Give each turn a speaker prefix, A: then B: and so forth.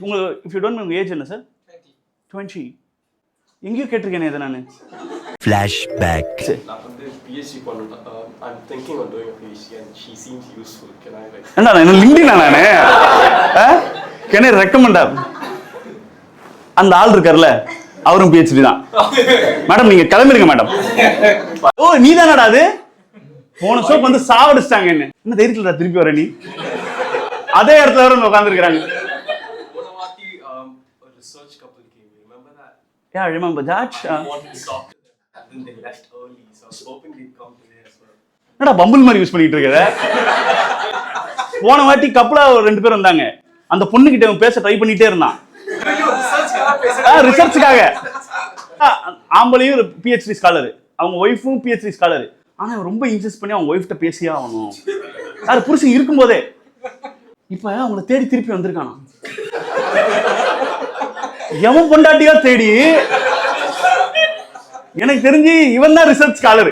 A: உங்களுக்கு if you don't உங்க age என்ன சார்? 20. எங்கேயோ கேட்டிருக்கேனே இதை நான்.
B: ஃபிளாஷ்பேக்.
C: நான் வந்து PhD பண்ணனும். I'm thinking of doing a PhD and she seems useful. Can I like?
A: என்ன லிங்க்டின் நானே. Can I recommend her? அந்த ஆள் இருக்கார்ல அவரும் PhD தான். மேடம் நீங்க கிளம்பிடுங்க மேடம். ஓ நீ தானடா அது? போன ஷோக்கு வந்து சாவடிச்சிட்டாங்க என்ன தைரியத்துல திருப்பி வர நீ? அதே இடத்துல வர உட்கார்ந்துருக்காங்க.
C: Research couple came. Remember that?
A: Yeah, I remember that.
C: I wanted to talk to them and then they left early. So I was hoping they'd come today as well.
A: என்னடா பம்பிள் மாதிரி யூஸ் பண்ணிட்டு இருக்கற? போன வாட்டி கப்பலா ரெண்டு பேர் வந்தாங்க. அந்த பொண்ணு கிட்ட அவன் பேச ட்ரை பண்ணிட்டே இருந்தான். ரிசர்ச்சுக்காக. ஆம்பளையும் PhD ஸ்காலர். அவங்க ஒய்ஃபும் PhD ஸ்காலர். ஆனா ரொம்ப இன்சிஸ்ட் பண்ணி அவங்க ஒய்ஃப்ட்ட பேசியே ஆகணும். யார் புருஷன் இருக்கும்போதே. இப்ப அவங்கள தேடி திருப்பி வந்திருக்கானா? எவன் பொண்டாட்டியா தேடி எனக்கு தெரிஞ்சு இவன் தான் ரிசர்ச் ஸ்காலர்.